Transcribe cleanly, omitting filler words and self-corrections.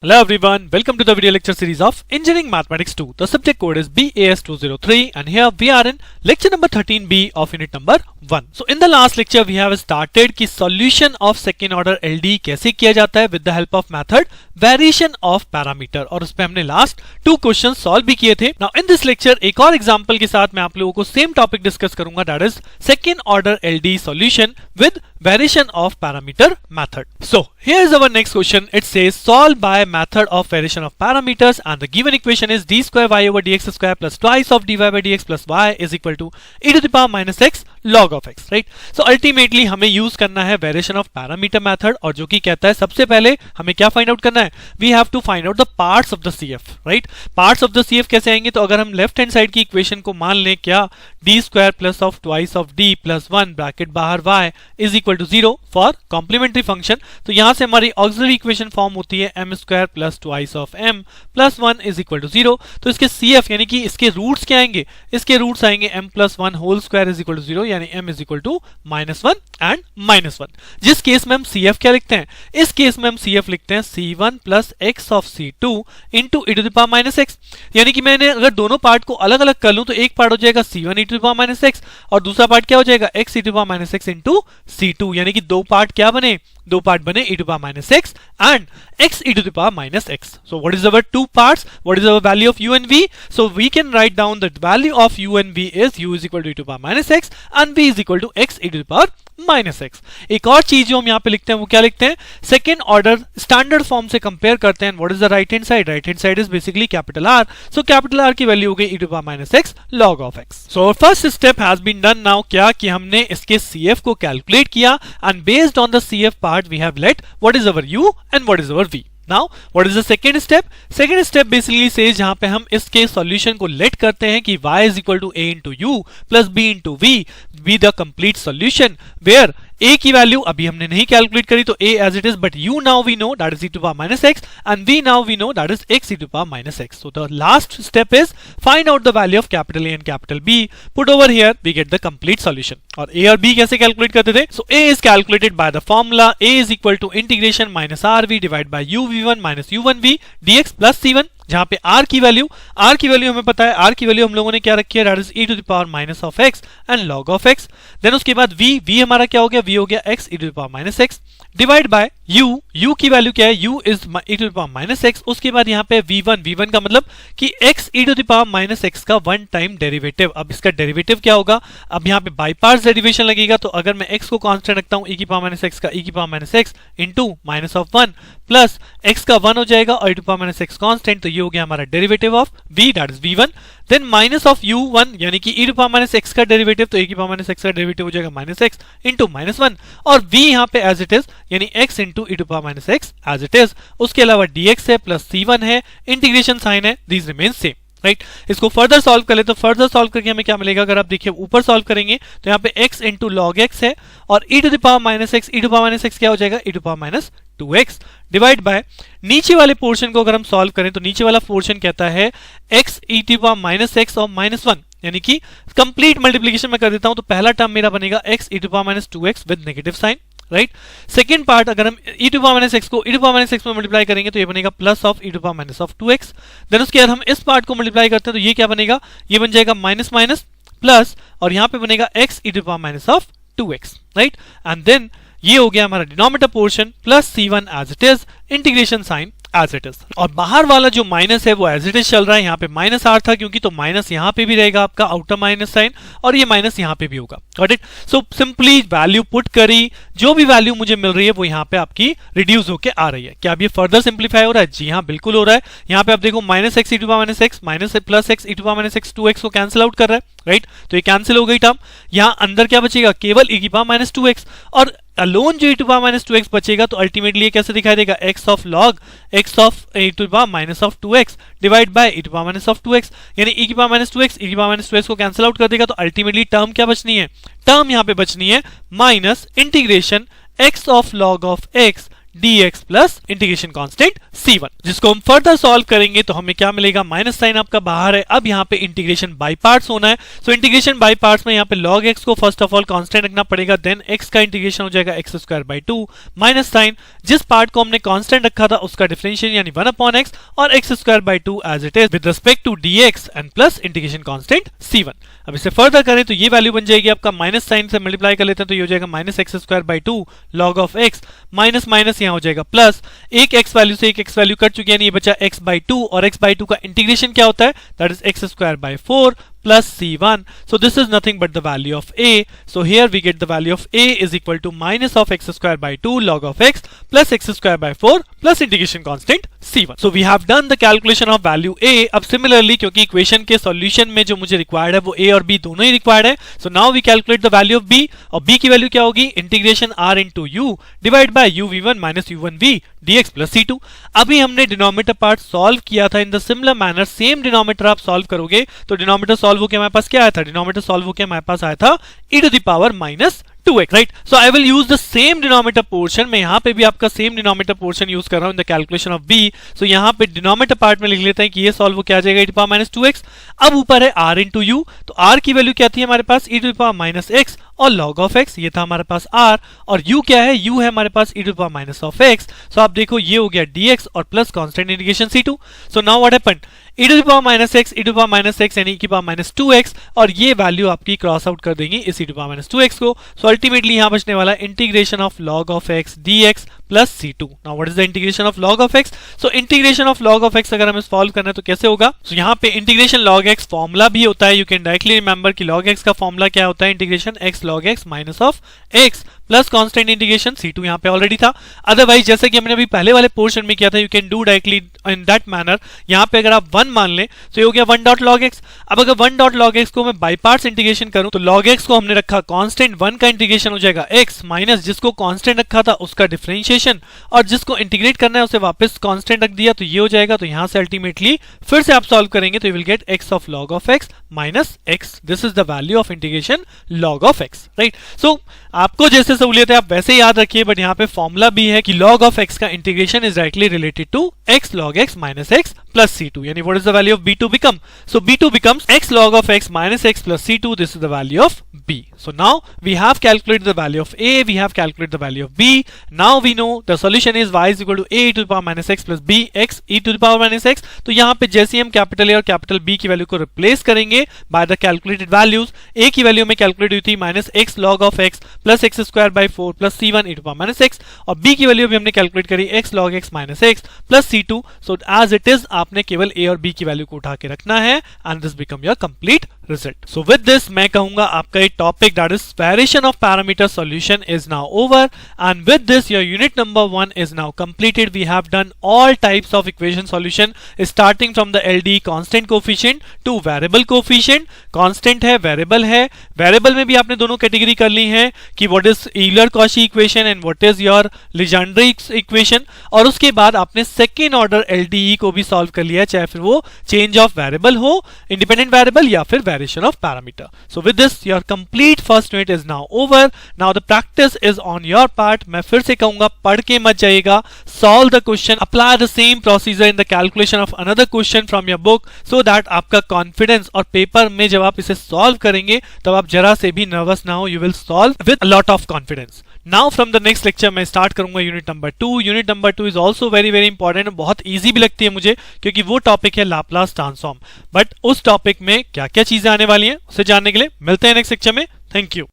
Hello everyone, welcome to the video lecture series of Engineering Mathematics 2. The subject code is BAS203 and here we are in lecture number 13B of unit number 1. So in the last lecture we have started कि solution of second order LD कैसे किया जाता है with the help of method variation of parameter और उस पे हमने last 2 questions solve भी किए थे. Now in this lecture एक और example के साथ मैं आप लोगों को same topic discuss करूंगा, that is second order LD solution with variation of parameter method. So here is our next question. It says solve by method of variation of parameters and the given equation is d square y over dx square plus twice of dy by dx plus y is equal to e to the power minus x log of x, right? So ultimately हमें use करना है variation of parameter method और जो कि कहता है सबसे पहले हमें क्या find out करना है, we have to find out the parts of the CF, right? Parts of the CF कैसे आएंगे, तो अगर हम लेफ्ट हैंड साइड की इक्वेशन को मान लें क्या d square plus of twice of d plus 1 bracket बाहर y is equal to 0 for complementary function, तो यहाँ से हमारी auxiliary equation फॉर्म होती है m square plus twice of m plus 1 is equal to 0. तो इसके CF यानी कि इसके रूट्स क्या आएंगे, इसके रूट्स आएंगे m plus 1 whole square is equal to 0 यानी m is equal to -1 and -1. जिस केस में हम CF क्या लिखते हैं, इस केस में हम CF लिखते हैं C1 plus x of C2 into e to the power minus x, यानी कि मैंने अगर दोनों पार्ट को अलग अलग कर लूं तो एक पार्ट हो जाएगा C1 e to the power minus x और दूसरा पार्ट क्या हो जाएगा x e to the power minus x into C2, यानी कि दो पार्ट क्या बने, दो पार्ट बने e to the power minus x and x e to the power minus x. So what is our two parts, what is our value of u and v? So we can write down that value of u and v is u is equal to e to the power minus x and v is equal to x e to the power minus x. एक और चीज जो हम यहाँ पे लिखते हैं वो क्या लिखते हैं, सेकेंड ऑर्डर स्टैंडर्ड फॉर्म से कंपेयर करते हैं. What is the right hand side, right hand side is basically capital R, so capital R की वैल्यू हो गई e to the power minus x log of x. So first step has been done now, क्या कि हमने इसके CF को calculate किया and based on the CF part we have let what is our u and what is our v. Now, what is the second step? Second step basically says जहां पे हम इसके solution को let करते हैं कि y is equal to a into u plus b into v be the complete solution where a की value अभी हमने नहीं कैलकुलेट करी तो a as it is, but u now we know that is e to the power minus x and v now we know that is x e to the power minus x. So the last step is find out the value of capital A and capital B. Put over here we get the complete solution. और a और b कैसे calculate करते थे, so a is calculated by the formula a is equal to integration minus rv divided by uv1 minus u1v dx plus c1, जहां पे r की value हमें पता है, r की वैल्यू हम लोगों ने क्या रखी है, that is e to the power minus of x and log of x. Then उसके बाद v हमारा क्या हो गया, v हो गया x e to the power minus x divide by u की वैल्यू क्या है, u is e to the power minus x. उसके बाद यहाँ पे v1 का मतलब कि x e to the power minus x का वन टाइम डेरिवेटिव. अब इसका डेरिवेटिव क्या होगा, अब यहाँ पे बाई पार्ट्स डेरिवेशन लगेगा, तो अगर मैं x को कांस्टेंट रखता हूँ e की पावर माइनस x का e की power minus x into minus of 1 plus x का 1 हो जाएगा और e to power minus x constant, तो ये हो गया हमारा derivative of v that is v1. Then minus of u1 यानी कि e to power minus x का डेरिवेटिव, तो e की पावर माइनस x का डेरिवेटिव हो जाएगा माइनस x इंटू माइनस 1 और v यहाँ पे एज इट इज यानी x into e to power minus x as it is. उसके अलावा dx है प्लस c1 है, इंटीग्रेशन साइन है, दीज रिमेन सेम, राइट. इसको फर्दर सॉल्व कर ले तो फर्दर सॉल्व करके हमें क्या मिलेगा, अगर आप देखिए ऊपर सॉल्व करेंगे तो यहाँ पे x इंटू लॉग x है और e to the power minus x, e to power minus x क्या हो जाएगा, e to power minus 2x divide by नीचे वाले पोर्शन को अगर हम सॉल्व करें तो नीचे वाला पोर्शन कहता है x e to power minus x और माइनस 1, यानी कि कंप्लीट मल्टीप्लिकेशन में कर देता हूं तो पहला टर्म मेरा बनेगा x e to power minus 2x with negative sign, right. Second part अगर हम e to power minus x को e to power minus x में मल्टीप्लाई करेंगे तो ये बनेगा plus of e to power minus of 2x. Then उसके बाद हम इस पार्ट को मल्टीप्लाई करते हैं तो ये क्या बनेगा, ये बन जाएगा माइनस माइनस प्लस और यहाँ पे बनेगा x e to power minus of 2x, right. And then ये हो गया हमारा denominator portion plus c1 as it is, integration sign as it is. और बाहर वाला जो माइनस है वो एज इट इज चल रहा है, यहाँ पे माइनस आर था क्योंकि, तो माइनस यहाँ पे भी रहेगा आपका आउटर माइनस साइन और ये माइनस यहाँ पे भी होगा, got it. So simply value put करी, जो भी वैल्यू मुझे मिल रही है वो यहाँ पे आपकी रिड्यूस होके आ रही है. क्या अब ये फर्दर सिंप्लीफाई हो रहा है, जी हाँ बिल्कुल हो रहा है. यहाँ पे आप देखो minus x e to power minus x minus plus x e to power minus x 2x को कैंसिल आउट कर रहा है, राइट. तो ये कैंसिल हो गई टर्म, यहाँ अंदर क्या बचेगा, केवल e की पावर माइनस 2x और अलोन जो e to power minus 2x बचेगा, तो अल्टीमेटली ये कैसे दिखाई देगा, x of log x of e to power minus of 2x divide by e to power minus of 2x, यानी e की पावर माइनस 2x e की पावर माइनस 2x को कैंसिल आउट कर देगा, तो अल्टीमेटली टर्म क्या बचनी है, term यहाँ पे बचनी है minus integration x of log of x dx plus integration constant c1, जिसको हम फर्दर सॉल्व करेंगे तो हमें क्या मिलेगा, माइनस साइन आपका बाहर है, अब यहाँ पे इंटीग्रेशन बाई पार्ट्स होना है। सो इंटीग्रेशन बाई पार्ट्स में यहाँ पे log x को फर्स्ट ऑफ ऑल कांस्टेंट रखना पड़ेगा, देन x का इंटीग्रेशन हो जाएगा x square by 2 minus sign जिस पार्ट को हमने कांस्टेंट रखा था उसका डिफरेंशिएशन यानी 1 अपॉन x और x square by 2 as it is with respect to dx and plus integration constant c1। अब इसे फर्दर करें तो ये वैल्यू बन जाएगी आपका, माइनस साइन से मल्टीप्लाई कर लेते हैं तो ये हो जाएगा minus x square by 2 log of x minus minus यहाँ हो जाएगा प्लस, एक x वैल्यू से एक x वैल्यू कट चुकी है, ये बचा x बाई 2 और x बाई 2 का इंटीग्रेशन क्या होता है, that is x square by 4 plus c1. So this is nothing but the value of a. So here we get the value of a is equal to minus of x square by 2 log of x plus x square by 4 plus integration constant c1. So we have done the calculation of value a. अब similarly क्योंकि equation के solution में जो मुझे required है वो a और b दोनों ही required है, so now we calculate the value of b और b की value क्या होगी, integration r into u divided by uv1 minus u1v dx plus c2. अभी हमने denominator part solve किया था, in the similar manner same denominator आप solve करोगे तो denominator solve होके हमारे पास क्या आया था, डिनोमिनेटर सॉल्व होके हमारे पास आया था e to the power minus 2x, right. So I will use the same denominator portion, मैं यहाँ पे भी आपका सेम डिनोमिनेटर पोर्शन यूज कर रहा हूँ in the calculation of b। सो यहाँ पे डिनोमिनेटर पार्ट में लिख लेते हैं कि ये सॉल्व क्या आ जाएगा e to the power minus 2x। अब ऊपर है r into u, तो r की वैल्यू क्या थी हमारे पास e to the power minus x और log of x, ये था हमारे पास r, और u क्या है, u है हमारे पास e to the power minus of x। सो आप देखो ये हो गया dx और plus constant integration c2। So now what happened, e to the power minus x, e to the power minus x यानी e की पावर minus 2x, और ये वैल्यू आपकी क्रॉस आउट कर देंगी इस e to the power minus 2x को। So ultimately यहाँ बचने वाला integration of log of x dx plus c2। Now what is the integration of log of x? So integration of log of x अगर हमें solve करना है तो कैसे होगा, सो यहाँ पे इंटीग्रेशन log x फॉर्मूला भी होता है, यू कैन डायरेक्टली रिमेंबर कि log x का फॉर्मूला क्या होता है, integration x log x minus of x plus constant integration c2 यहाँ पे ऑलरेडी था। अदरवाइज जैसे कि हमने अभी पहले वाले पोर्शन में किया था, you can do directly in that manner. यहाँ पे अगर आप 1 मान लें तो ये हो गया 1 डॉट log x। अब अगर 1 डॉट log x को मैं बाई पार्ट्स इंटीग्रेशन करूं तो log x को हमने रखा कांस्टेंट, 1 का इंटीग्रेशन हो जाएगा x माइनस जिसको कांस्टेंट रखा था उसका डिफरेंशिएशन, और जिसको इंटीग्रेट करना है उसे वापस कांस्टेंट रख दिया तो ये हो जाएगा। तो यहाँ से अल्टीमेटली फिर से आप सॉल्व करेंगे तो you will get x of log of x minus x, this is the value of integration log of x, right. So आपको जैसे सहूलियत है आप वैसे याद रखिए, बट यहाँ पे फॉर्मूला भी है कि log ऑफ x का integration is directly related to x log x minus x plus c2, यानी what is the value of b2 become? So b2 becomes x log of x minus x plus c2. This is the value of b. So now we have calculated the value of a, we have calculated the value of b. Now we know the solution is y is equal to a e to the power minus x plus b x e to the power minus x. तो यहाँ पे जैसे हम capital a और capital b की value को replace करेंगे by the calculated values, a की वैल्यू में कैलकुलेट हुई थी minus x log of x plus x square by 4 plus c1 e to the power minus x, और b की वैल्यू भी हमने कैलकुलेट करी x log x minus x plus c2। So as it is आपने केवल a और b की value को उठा के रखना है and this become your complete result. So with this मैं कहूंगा आपका ये topic that is variation of parameter solution is now over, and with this your unit number 1 is now completed. We have done all types of equation solution starting from the LD constant coefficient to variable coefficient. Constant है, variable है, variable में भी आपने दोनों category कर ली है कि what is ईलर-कॉची equation and what is your Legendre equation, और उसके बाद आपने सेकेंड ऑर्डर LDE को भी सॉल्व कर लिया, चाहे फिर वो चेंज ऑफ वेरिएबल हो, इंडिपेंडेंट वेरिएबल या फिर variation of parameter. So with this your complete first unit is now over. Now the practice is on your part. मैं फिर से कहूंगा पढ़ के मत जाइएगा, solve the question, apply the same procedure in the calculation of another question from your book, so that आपका confidence और पेपर में जब आप इसे सॉल्व करेंगे तब आप जरा से भी नर्वस ना हो, you will solve with a lot of confidence. Now from the next lecture मैं स्टार्ट करूंगा unit number 2। Unit number 2 is also very very important, बहुत ईजी भी लगती है मुझे क्योंकि वो टॉपिक है लाप्लास ट्रांसफॉर्म, बट उस टॉपिक में क्या क्या चीजें आने वाली हैं उसे जानने के लिए मिलते हैं नेक्स्ट लेक्चर में। Thank you.